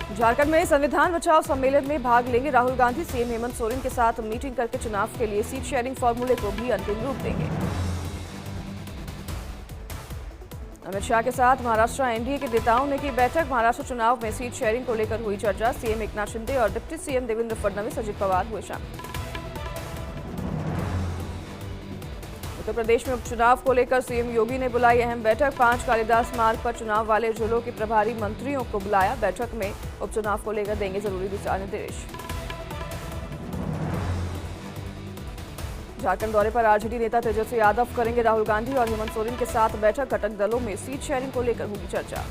झारखंड में संविधान बचाओ सम्मेलन में भाग लेंगे राहुल गांधी। सीएम हेमंत सोरेन के साथ मीटिंग करके चुनाव के लिए सीट शेयरिंग फॉर्मूले को भी अंतिम रूप देंगे। अमित शाह के साथ महाराष्ट्र एनडीए के नेताओं ने की बैठक। महाराष्ट्र चुनाव में सीट शेयरिंग को लेकर हुई चर्चा। सीएम एकनाथ शिंदे और डिप्टी सीएम देवेंद्र फडणवीस, अजित पवार हुए शामिल। उत्तर प्रदेश में उपचुनाव को लेकर सीएम योगी ने बुलाई अहम बैठक। 5 कालिदास मार्ग पर चुनाव वाले जिलों के प्रभारी मंत्रियों को बुलाया। बैठक में उपचुनाव को लेकर देंगे जरूरी दिशा निर्देश। झारखंड दौरे पर आरजेडी नेता तेजस्वी यादव करेंगे राहुल गांधी और हेमंत सोरेन के साथ बैठक। घटक दलों में सीट शेयरिंग को लेकर होगी चर्चा।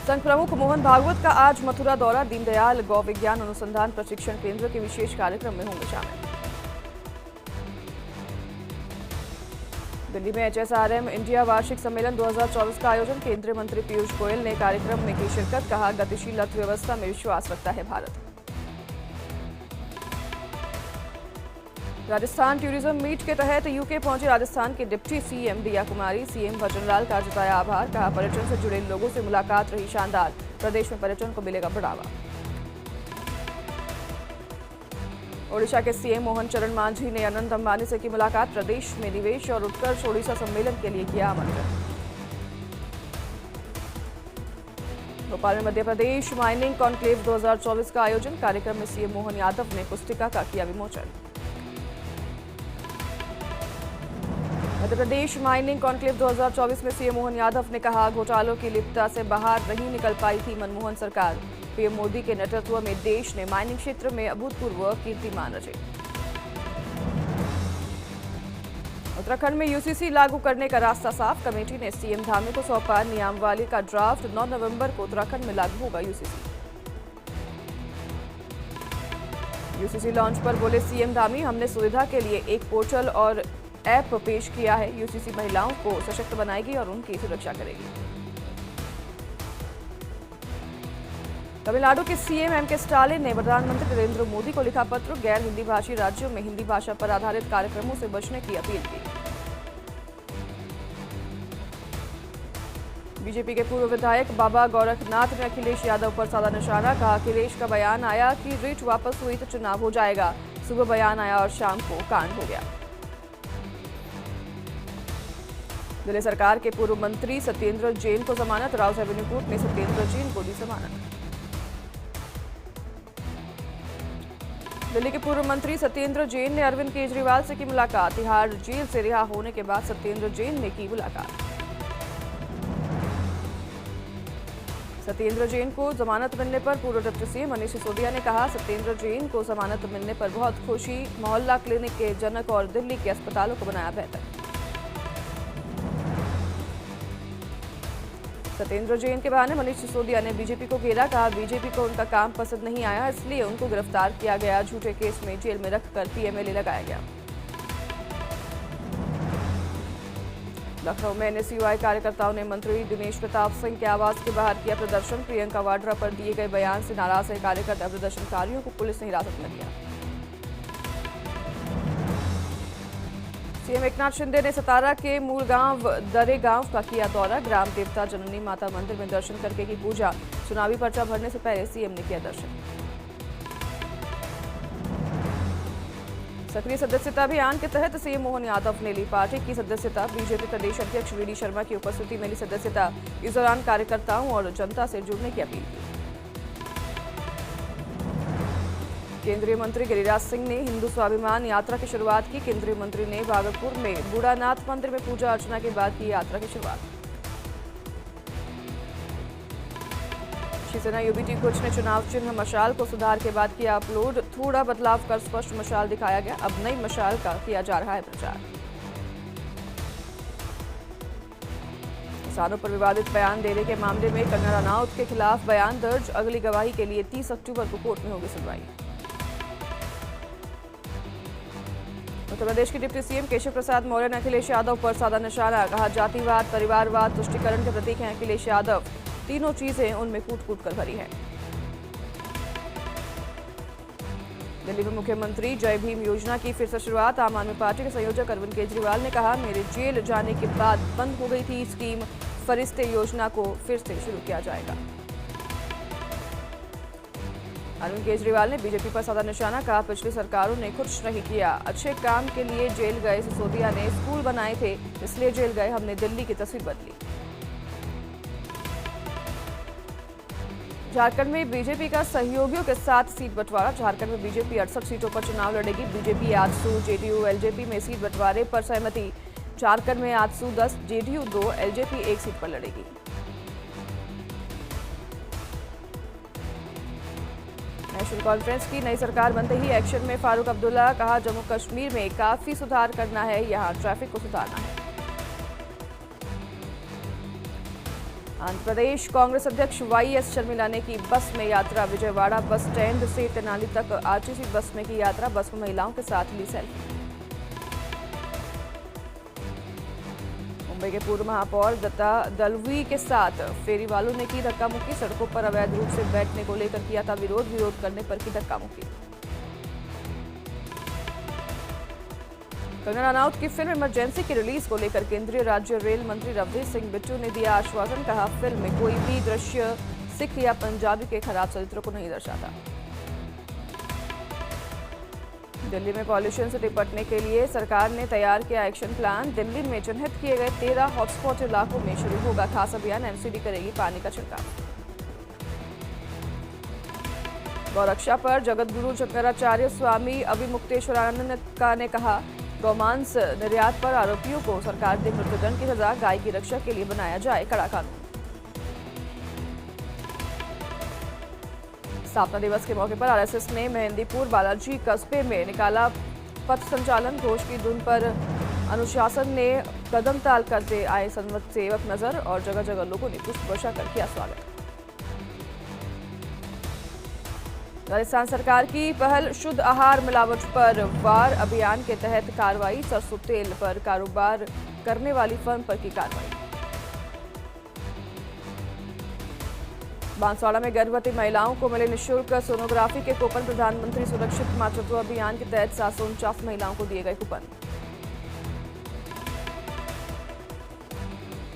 संघ प्रमुख मोहन भागवत का आज मथुरा दौरा। दीनदयाल गौ विज्ञान अनुसंधान प्रशिक्षण केंद्र के विशेष कार्यक्रम में होंगे शामिल। दिल्ली में एचएसआरएम इंडिया वार्षिक सम्मेलन 2024 का आयोजन। केंद्रीय मंत्री पीयूष गोयल ने कार्यक्रम में की शिरकत। कहा, गतिशील अर्थव्यवस्था में विश्वास रखता है भारत। राजस्थान टूरिज्म मीट के तहत यूके पहुंचे राजस्थान के डिप्टी सीएम दिया कुमारी। सीएम भजनलाल का जताया आभार। कहा, पर्यटन से जुड़े लोगों से मुलाकात रही शानदार। प्रदेश में पर्यटन को मिलेगा बढ़ावा। ओडिशा के सीएम मोहन चरण मांझी ने अनंत अंबानी से की मुलाकात। प्रदेश में निवेश और उत्कर्ष ओडिशा सम्मेलन के लिए किया आमंत्रण। भोपाल में मध्य प्रदेश माइनिंग कॉन्क्लेव 2024 का आयोजन। कार्यक्रम में सीएम मोहन यादव ने पुस्तिका का किया विमोचन। मध्य प्रदेश माइनिंग कॉन्क्लेव 2024 में सीएम मोहन यादव ने कहा, घोटालों की लिप्तता से बाहर नहीं निकल पाई थी मनमोहन सरकार। पीएम मोदी के नेतृत्व में देश ने माइनिंग क्षेत्र में अभूतपूर्व कीर्तिमान रचे। उत्तराखंड में यूसीसी लागू करने का रास्ता साफ। कमेटी ने सीएम धामी को सौंपा नियमावली का ड्राफ्ट। 9 नवंबर को उत्तराखंड में लागू होगा यूसीसी। यूसीसी लॉन्च पर बोले सीएम धामी, हमने सुविधा के लिए एक पोर्टल और ऐप पेश किया है। यूसीसी महिलाओं को सशक्त बनाएगी और उनकी सुरक्षा करेगी। तमिलनाडु के सीएम एमके स्टालिन ने प्रधानमंत्री नरेंद्र मोदी को लिखा पत्र। गैर हिंदी भाषी राज्यों में हिंदी भाषा पर आधारित कार्यक्रमों से बचने की अपील की। बीजेपी के पूर्व विधायक बाबा गोरखनाथ ने अखिलेश यादव पर साधा निशाना। कहा, अखिलेश का बयान आया कि रिट वापस हुई तो चुनाव हो जाएगा। सुबह बयान आया और शाम को कांड हो गया। दिल्ली सरकार के पूर्व मंत्री सत्येंद्र जैन को जमानत। राउस एवेन्यू कोर्ट ने सत्येंद्र जैन को दी जमानत। दिल्ली के पूर्व मंत्री सत्येंद्र जैन ने अरविंद केजरीवाल से की मुलाकात। तिहाड़ जेल से रिहा होने के बाद सत्येंद्र जैन ने की मुलाकात। सत्येंद्र जैन को जमानत मिलने पर पूर्व डिप्टी सीएम मनीष सिसोदिया ने कहा, सत्येंद्र जैन को जमानत मिलने पर बहुत खुशी। मोहल्ला क्लिनिक के जनक और दिल्ली के अस्पतालों को बनाया बेहतर। सत्येंद्र जैन के बहाने मनीष सिसोदिया ने बीजेपी को घेरा। कहा, बीजेपी को उनका काम पसंद नहीं आया, इसलिए उनको गिरफ्तार किया गया। झूठे केस में जेल में रखकर पीएमएलए लगाया गया। लखनऊ में एनएसयूआई कार्यकर्ताओं ने मंत्री दिनेश प्रताप सिंह के आवास के बाहर किया प्रदर्शन। प्रियंका वाड्रा पर दिए गए बयान से नाराज है कार्यकर्ता। प्रदर्शनकारियों को पुलिस ने हिरासत में लिया। सीएम एकनाथ शिंदे ने सतारा के मूल गांव दरे गांव का किया दौरा। ग्राम देवता जननी माता मंदिर में दर्शन करके की पूजा। चुनावी पर्चा भरने से पहले सीएम ने किया दर्शन। सक्रिय सदस्यता अभियान के तहत सीएम मोहन यादव ने ली पार्टी की सदस्यता। बीजेपी प्रदेश अध्यक्ष वीडी शर्मा की उपस्थिति में ली सदस्यता। इस दौरान कार्यकर्ताओं और जनता से जुड़ने की अपील की। केंद्रीय मंत्री गिरिराज सिंह ने हिंदू स्वाभिमान यात्रा की शुरुआत की। केंद्रीय मंत्री ने भागलपुर में बूढ़ानाथ मंदिर में पूजा अर्चना के बाद की यात्रा की शुरुआत। शिवसेना यूबीटी कुछ ने चुनाव चिन्ह मशाल को सुधार के बाद किया अपलोड। थोड़ा बदलाव कर स्पष्ट मशाल दिखाया गया। अब नई मशाल का किया जा रहा है प्रचार। किसानों पर विवादित बयान देने के मामले में कंगना रनौत के खिलाफ बयान दर्ज। अगली गवाही के लिए 30 अक्टूबर को कोर्ट में होगी सुनवाई। उत्तर प्रदेश के डिप्टी सीएम केशव प्रसाद मौर्य ने अखिलेश यादव पर साधा निशाना। कहा, जातिवाद परिवारवाद तुष्टिकरण के प्रतीक हैं अखिलेश यादव। तीनों चीजें उनमें कूट कूट कर भरी हैं। दिल्ली में मुख्यमंत्री जय भीम योजना की फिर से शुरुआत। आम आदमी पार्टी के संयोजक अरविंद केजरीवाल ने कहा, मेरे जेल जाने के बाद बंद हो गई थी स्कीम। फरिश्ते योजना को फिर से शुरू किया जाएगा। अरविंद केजरीवाल ने बीजेपी पर साधा निशाना, कहा पिछली सरकारों ने कुछ नहीं किया, अच्छे काम के लिए जेल गए सिसोदिया ने स्कूल बनाए थे इसलिए जेल गए, हमने दिल्ली की तस्वीर बदली। झारखंड में बीजेपी का सहयोगियों के साथ सीट बंटवारा, झारखंड में बीजेपी 68 सीटों पर चुनाव लड़ेगी। बीजेपी आजसू, जेडीयू, एलजेपी में सीट बंटवारे पर सहमति, झारखंड में आजसू 10, जेडीयू 2, एलजेपी 1 सीट पर लड़ेगी। नेशनल कॉन्फ्रेंस की नई सरकार बनते ही एक्शन में फारूक अब्दुल्ला, कहा जम्मू कश्मीर में काफी सुधार करना है, यहां ट्रैफिक को सुधारना है। आंध्र प्रदेश कांग्रेस अध्यक्ष वाईएस शर्मिला ने की बस में यात्रा, विजयवाड़ा बस स्टैंड से तेनाली तक आरटीसी बस में की यात्रा, बस में महिलाओं के साथ ली सेल्फी। मुंबई के पूर्व महापौर दत्ता दलवी के साथ फेरी वालों ने की धक्का मुक्की, सड़कों पर अवैध रूप से बैठने को लेकर किया था विरोध करने पर की धक्का मुक्की। कंगना रनौत की फिल्म इमरजेंसी की रिलीज को लेकर केंद्रीय राज्य रेल मंत्री रवनीत सिंह बिट्टू ने दिया आश्वासन, कहा फिल्म में कोई भी दृश्य सिख या पंजाबी के खराब चरित्रों को नहीं दर्शाता। दिल्ली में पॉल्यूशन से निपटने के लिए सरकार ने तैयार किया एक्शन प्लान, दिल्ली में चिन्हित किए गए 13 हॉटस्पॉट इलाकों में शुरू होगा खास अभियान, एमसीडी करेगी पानी का छिड़काव। गौरक्षा पर जगतगुरु शंकराचार्य स्वामी अभिमुक्तेश्वरानंद ने कहा, गौमांस निर्यात पर आरोपियों को सरकार दे मृत्युदंड की सजा, गाय की रक्षा के लिए बनाया जाए कड़ा कानून। स्थापना दिवस के मौके पर आरएसएस ने मेहंदीपुर बालाजी कस्बे में निकाला पथ संचालन, घोष की धुन पर अनुशासन ने कदम ताल करते आए संवत सेवक नजर और जगह जगह लोगों ने पुष्प वर्षा कर किया स्वागत। राजस्थान सरकार की पहल, शुद्ध आहार मिलावट पर वार अभियान के तहत कार्रवाई, सरसों तेल पर कारोबार करने वाली फर्म पर की कार्रवाई। बांसवाड़ा में गर्भवती महिलाओं को मिले निःशुल्क सोनोग्राफी के कूपन, प्रधानमंत्री सुरक्षित मातृत्व अभियान के तहत 749 महिलाओं को दिए गए कूपन।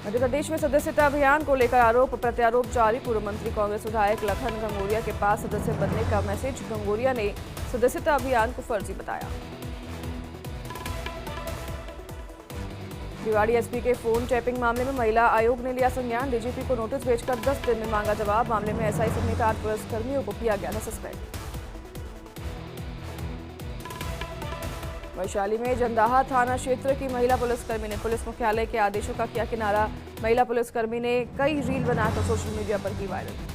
मध्य प्रदेश में सदस्यता अभियान को लेकर आरोप प्रत्यारोप जारी, पूर्व मंत्री कांग्रेस विधायक लखन घंगोरिया के पास सदस्य बनने का मैसेज, घंगोरिया ने सदस्यता अभियान को फर्जी बताया। रेवाड़ी एसपी के फोन टैपिंग मामले में महिला आयोग ने लिया संज्ञान, डीजीपी को नोटिस भेजकर 10 दिन में मांगा जवाब, मामले में एसआई समेत 8 पुलिसकर्मियों को किया गया था सस्पेंड। वैशाली में जंदाहा थाना क्षेत्र की महिला पुलिसकर्मी ने पुलिस मुख्यालय के आदेशों का किया किनारा, महिला पुलिसकर्मी ने कई रील बनाकर सोशल मीडिया पर की वायरल।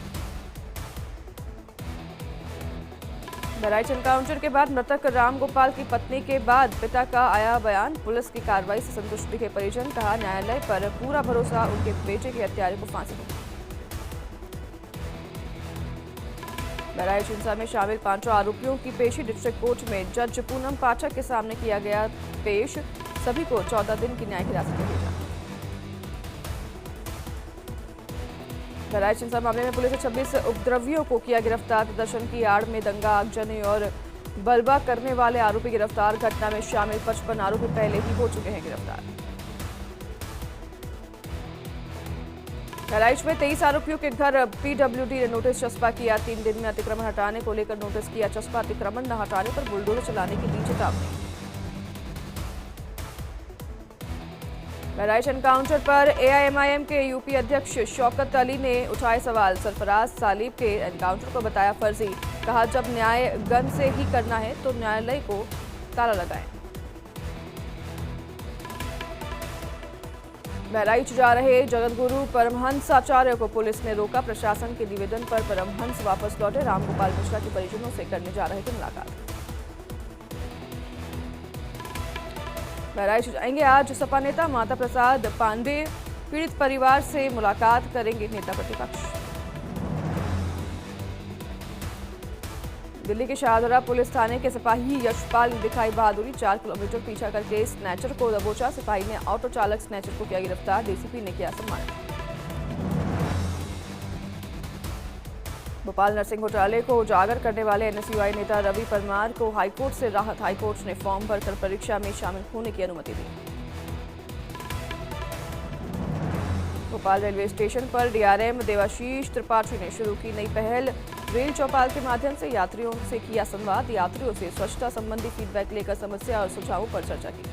बहराइच एनकाउंटर के बाद मृतक राम गोपाल की पत्नी के बाद पिता का आया बयान, पुलिस की कार्रवाई से संतुष्ट दिखे परिजन, कहा न्यायालय पर पूरा भरोसा, उनके बेटे के हत्यारे को फांसी दी। बहराइच हिंसा में शामिल 5 आरोपियों की पेशी डिस्ट्रिक्ट कोर्ट में जज पूनम पाठक के सामने किया गया पेश, सभी को 14 दिन की न्यायिक हिरासत में भेजा। बहराइच हिंसा मामले में पुलिस ने 26 उपद्रवियों को किया गिरफ्तार, प्रदर्शन की आड़ में दंगा आगजनी और बलवा करने वाले आरोपी गिरफ्तार, घटना में शामिल 55 आरोपी पहले ही हो चुके हैं गिरफ्तार। बहराइच में 23 आरोपियों के घर पीडब्ल्यूडी ने नोटिस चस्पा किया, 3 दिन में अतिक्रमण हटाने को लेकर नोटिस किया चस्पा, अतिक्रमण न हटाने पर बुलडोजर चलाने की दी चेतावनी। बहराइच एनकाउंटर पर एआईएमआईएम के यूपी अध्यक्ष शौकत अली ने उठाए सवाल, सरफराज सालिब के एनकाउंटर को बताया फर्जी, कहा जब न्याय गन से ही करना है तो न्यायालय को ताला लगाएं। बहराइच जा रहे जगतगुरु परमहंस आचार्य को पुलिस ने रोका, प्रशासन के निवेदन पर परमहंस वापस लौटे, रामगोपाल मिश्रा के परिजनों से करने जा रहे थे मुलाकात। बहराइच जाएंगे आज सपा नेता माता प्रसाद पांडे, पीड़ित परिवार से मुलाकात करेंगे नेता प्रतिपक्ष। दिल्ली के शाहदरा पुलिस थाने के सिपाही यशपाल ने दिखाई बहादुरी, 4 किलोमीटर पीछा करके स्नैचर को दबोचा, सिपाही ने ऑटो चालक स्नैचर को किया गिरफ्तार, डीसीपी ने किया सम्मान। भोपाल नर्सिंग घोटाले को उजागर करने वाले एनएसयूआई नेता रवि परमार को हाईकोर्ट से राहत, हाईकोर्ट ने फॉर्म भरकर परीक्षा में शामिल होने की अनुमति दी। भोपाल रेलवे स्टेशन पर डीआरएम देवाशीष त्रिपाठी ने शुरू की नई पहल। रेल चौपाल के माध्यम से यात्रियों से किया संवाद। यात्रियों से स्वच्छता संबंधी फीडबैक लेकर समस्या और सुझावों पर चर्चा की।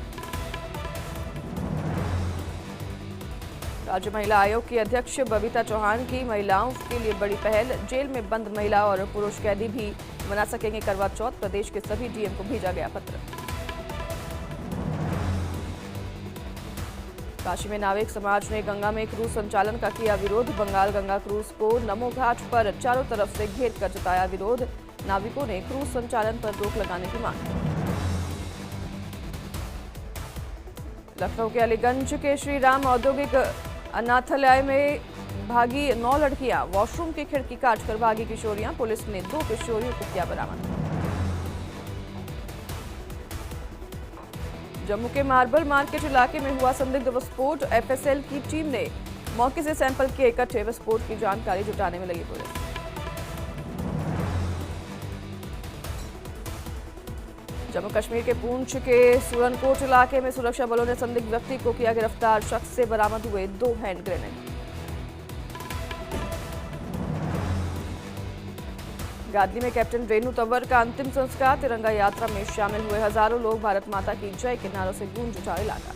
राज्य महिला आयोग की अध्यक्ष बबीता चौहान की महिलाओं के लिए बड़ी पहल। जेल में बंद महिला और पुरुष कैदी भी मना सकेंगे करवा चौथ। प्रदेश के सभी डीएम को भेजा गया पत्र। काशी में नाविक समाज ने गंगा में क्रूज संचालन का किया विरोध। बंगाल गंगा क्रूज को नमो घाट पर चारों तरफ से घेर कर जताया विरोध। नाविकों ने क्रूज संचालन पर रोक लगाने की मांग। लखनऊ के अलीगंज के श्री राम औद्योगिक अनाथालय में भागी 9 लड़कियां। वॉशरूम की खिड़की काटकर भागी किशोरियां। पुलिस ने 2 किशोरियों को किया बरामद। जम्मू के मार्बल मार्केट इलाके में हुआ संदिग्ध विस्फोट। एफएसएल की टीम ने मौके से सैंपल किए इकट्ठे। विस्फोट की जानकारी जुटाने में लगी पुलिस। जम्मू कश्मीर के पूंछ के सुरनकोट इलाके में सुरक्षा बलों ने संदिग्ध व्यक्ति को किया गिरफ्तार। शख्स से बरामद हुए 2 हैंड ग्रेनेड। गादली में कैप्टन रेणु तंवर का अंतिम संस्कार। तिरंगा यात्रा में शामिल हुए हजारों लोग। भारत माता की जय के नारों से गूंज उठा इलाका।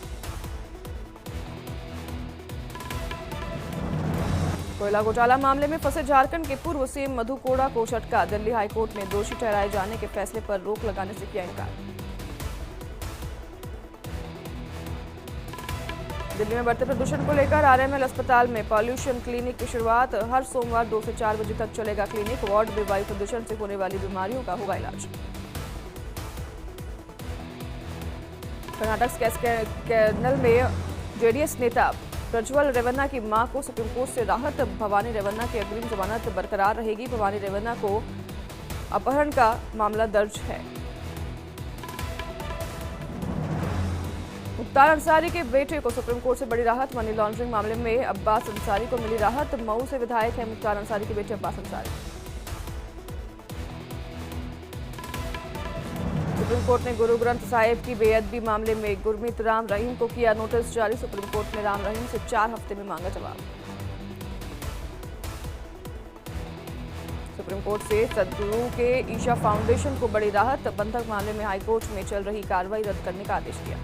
कोयला घोटाला मामले में फंसे झारखंड के पूर्व सीएम मधु कोड़ा को झटका। दिल्ली हाईकोर्ट ने दोषी ठहराए जाने के फैसले पर रोक लगाने से किया इनकार। दिल्ली में बढ़ते प्रदूषण को लेकर आरएमएल अस्पताल में पॉल्यूशन क्लिनिक की शुरुआत। हर सोमवार 2 से 4 बजे तक चलेगा क्लिनिक। वार्ड में वायु प्रदूषण से होने वाली बीमारियों का होगा इलाज। कर्नाटक कैनल में जेडीएस नेता प्रज्वल रेवन्ना की मां को सुप्रीम कोर्ट से राहत। भवानी रेवन्ना की अग्रिम जमानत बरकरार रहेगी। भवानी रेवन्ना को अपहरण का मामला दर्ज है। मुख्तार अंसारी के बेटे को सुप्रीम कोर्ट से बड़ी राहत। मनी लॉन्ड्रिंग मामले में अब्बास अंसारी को मिली राहत। मऊ से विधायक है मुख्तार अंसारी के बेटे अब्बास अंसारी। सुप्रीम कोर्ट ने गुरु ग्रंथ साहिब की बेअदबी मामले में गुरमीत राम रहीम को किया नोटिस जारी। सुप्रीम कोर्ट ने राम रहीम से 4 हफ्ते में मांगा जवाब। सुप्रीम कोर्ट से सदगुरु के ईशा फाउंडेशन को बड़ी राहत। बंधक मामले में हाईकोर्ट में चल रही कार्रवाई रद्द करने का आदेश दिया।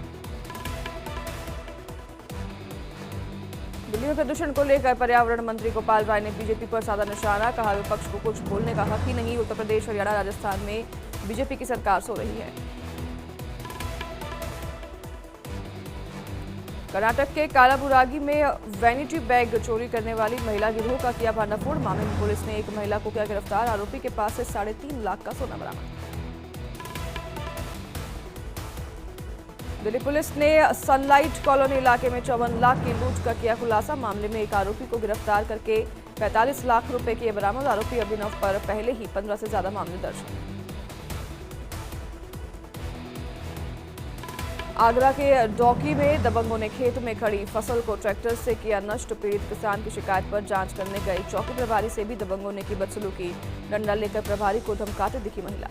दिल्ली में प्रदूषण को लेकर पर्यावरण मंत्री गोपाल राय ने बीजेपी पर साधा निशाना। कहा विपक्ष को कुछ बोलने का हक ही नहीं। उत्तर प्रदेश, हरियाणा, राजस्थान में बीजेपी की सरकार सो रही है। कर्नाटक के कालाबुरागी में वैनिटी बैग चोरी करने वाली महिला गिरोह का किया भांडाफोड़। मामले में पुलिस ने एक महिला को किया गिरफ्तार। आरोपी के पास से 3.5 लाख का सोना बरामद। दिल्ली पुलिस ने सनलाइट कॉलोनी इलाके में 54 लाख की लूट का किया खुलासा। मामले में एक आरोपी को गिरफ्तार करके 45 लाख रुपए किए बरामद। आरोपी अभिनव पर पहले ही 15 से ज्यादा मामले दर्ज हैं। आगरा के डौकी में दबंगों ने खेत में खड़ी फसल को ट्रैक्टर से किया नष्ट। पीड़ित किसान की शिकायत पर जांच करने गई चौकी प्रभारी से भी दबंगों ने की बदसलूकी। डंडा लेकर प्रभारी को धमकाते दिखी महिला।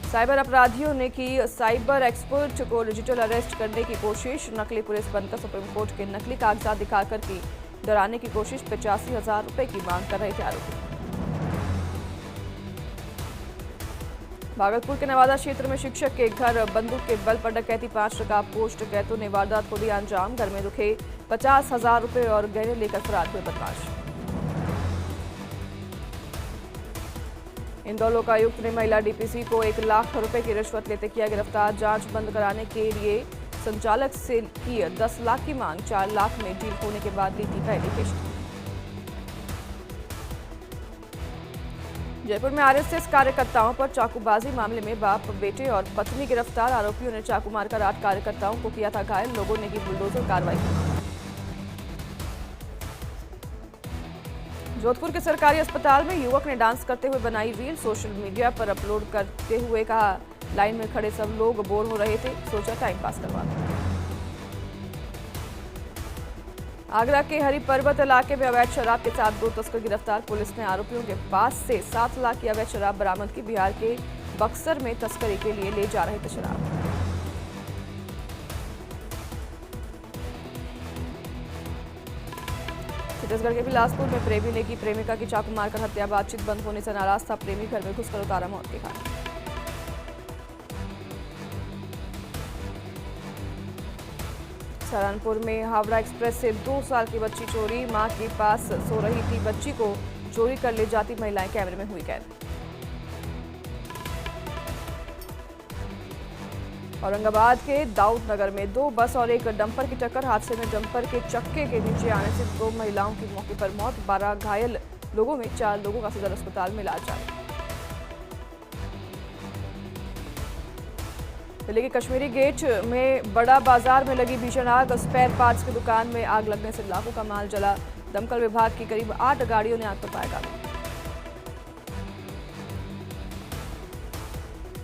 साइबर अपराधियों ने की साइबर एक्सपर्ट को डिजिटल अरेस्ट करने की कोशिश। नकली पुलिस बनकर सुप्रीम कोर्ट के नकली कागजात दिखाकर की डराने की कोशिश। 85,000 रुपए की मांग कर रहे थे आरोपी। भागलपुर के नवादा क्षेत्र में शिक्षक के घर बंदूक के बल पर डकैती। 5 नकाबपोश डकैतों ने वारदात को दिया अंजाम। घर में रुके 50,000 रुपए और गहने लेकर फरार हुए बदमाश। इंदौर लोकायुक्त ने महिला डीपीसी को 1 लाख रुपए की रिश्वत लेते किया गिरफ्तार। जांच बंद कराने के लिए संचालक से की 10 लाख की मांग। 4 लाख में डील होने के बाद ली थी पहली किश्त। जयपुर में आरएसएस कार्यकर्ताओं पर चाकूबाजी मामले में बाप, बेटे और पत्नी गिरफ्तार। आरोपियों ने चाकू मारकर 8 कार्यकर्ताओं को किया था घायल। लोगों ने की बुलडोजर कार्रवाई की। जोधपुर के सरकारी अस्पताल में युवक ने डांस करते हुए बनाई रील। सोशल मीडिया पर अपलोड करते हुए कहा लाइन में खड़े सब लोग बोर हो रहे थे, सोचा टाइम पास करवा दो। आगरा के हरि पर्वत इलाके में अवैध शराब के साथ 2 तस्कर गिरफ्तार। पुलिस ने आरोपियों के पास से 7 लाख की अवैध शराब बरामद की। बिहार के बक्सर में तस्करी के लिए ले जा रहे थे शराब। छत्तीसगढ़ के बिलासपुर में प्रेमी ने की प्रेमिका की चाकू मारकर हत्या। बातचीत बंद होने से नाराज था प्रेमी, घर में घुसकर उतारा मौत के घाट। सहारनपुर में हावड़ा एक्सप्रेस से 2 साल की बच्ची चोरी। मां के पास सो रही थी बच्ची को चोरी कर ले जाती महिलाएं कैमरे में हुई कैद। औरंगाबाद के दाऊद नगर में 2 बस और एक डंपर की टक्कर। हादसे में डंपर के चक्के के नीचे आने से 2 महिलाओं की मौके पर मौत। 12 घायल लोगों में 4 लोगों का सदर अस्पताल में इलाज जारी। दिल्ली के कश्मीरी गेट में बड़ा बाजार में लगी भीषण आग। स्पेयर पार्ट्स की दुकान में आग लगने से लाखों का माल जला। दमकल विभाग की करीब 8 गाड़ियों ने आग पर पाया काबू।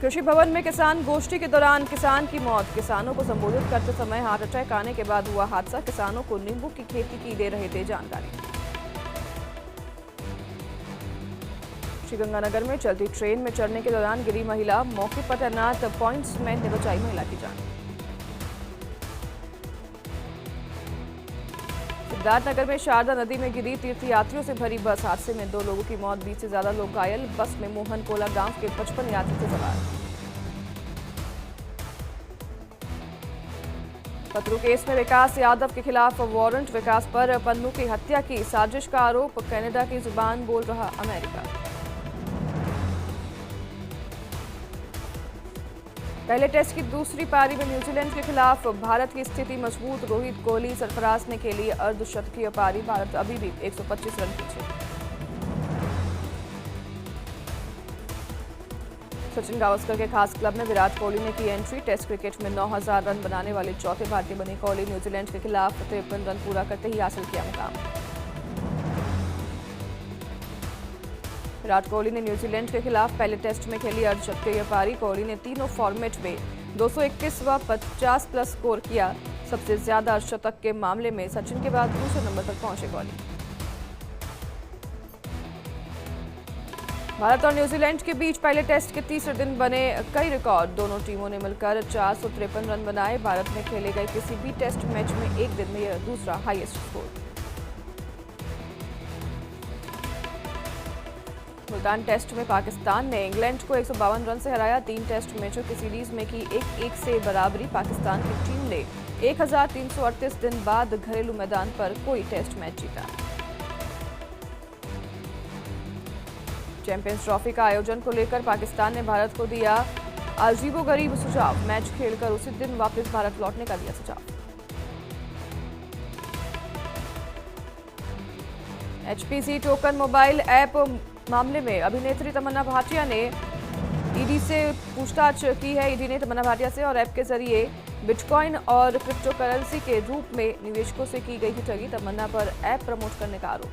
कृषि भवन में किसान गोष्ठी के दौरान किसान की मौत। किसानों को संबोधित करते समय हार्ट अटैक आने के बाद हुआ हादसा। किसानों को नींबू की खेती की दे रहे थे जानकारी। श्रीगंगानगर में चलती ट्रेन में चढ़ने के दौरान गिरी महिला। मौके पर तैनात पॉइंट्समैन ने बचाई महिला की जान। सिद्धार्थनगर में शारदा नदी में गिरी तीर्थयात्रियों से भरी बस। हादसे में 2 लोगों की मौत, 20 से ज्यादा लोग घायल। बस में मोहन कोला गांव के 55 यात्री थे सवार। पत्रू केस में विकास यादव के खिलाफ वारंट। विकास पर पन्नू की हत्या की साजिश का आरोप। कनाडा की जुबान बोल रहा अमेरिका। पहले टेस्ट की दूसरी पारी में न्यूजीलैंड के खिलाफ भारत की स्थिति मजबूत। रोहित कोहली सरफराज ने खेली अर्धशतकीय पारी। भारत अभी भी 125 रन पीछे। सचिन गावस्कर के खास क्लब में विराट कोहली ने की एंट्री। टेस्ट क्रिकेट में 9000 रन बनाने वाले चौथे भारतीय बने कोहली। न्यूजीलैंड के खिलाफ 53 रन पूरा करते ही हासिल किया मुकाम। विराट कोहली ने न्यूजीलैंड के खिलाफ पहले टेस्ट में खेली अर्धशतकीय पारी। कोहली ने तीनों फॉर्मेट में 221 व 50 प्लस स्कोर किया। सबसे ज्यादा अर्धशतक के मामले में सचिन के बाद दूसरे नंबर पर पहुंचे कोहली। भारत और न्यूजीलैंड के बीच पहले टेस्ट के तीसरे दिन बने कई रिकॉर्ड। दोनों टीमों ने मिलकर 453 रन बनाए। भारत में खेले गए किसी भी टेस्ट मैच में एक दिन में यह दूसरा हाईएस्ट स्कोर। मुल्तान टेस्ट में पाकिस्तान ने इंग्लैंड को 152 रन से हराया। 3 टेस्ट मैचों की सीरीज में की 1-1 से बराबरी। पाकिस्तान की टीम ने 1338 दिन बाद घरेलू मैदान पर कोई टेस्ट मैच जीता। चैंपियंस ट्रॉफी का आयोजन को लेकर पाकिस्तान ने भारत को दिया अजीबोगरीब सुझाव। मैच खेलकर उसी दिन वापस भारत लौटने का दिया सुझाव। HPC टोकन मोबाइल ऐप मामले में अभिनेत्री तमन्ना भाटिया ने ईडी से पूछताछ की है। ईडी ने तमन्ना भाटिया से और ऐप के जरिए बिटकॉइन और क्रिप्टो करेंसी के रूप में निवेशकों से की गई थी ठगी। तमन्ना पर ऐप प्रमोट करने का आरोप।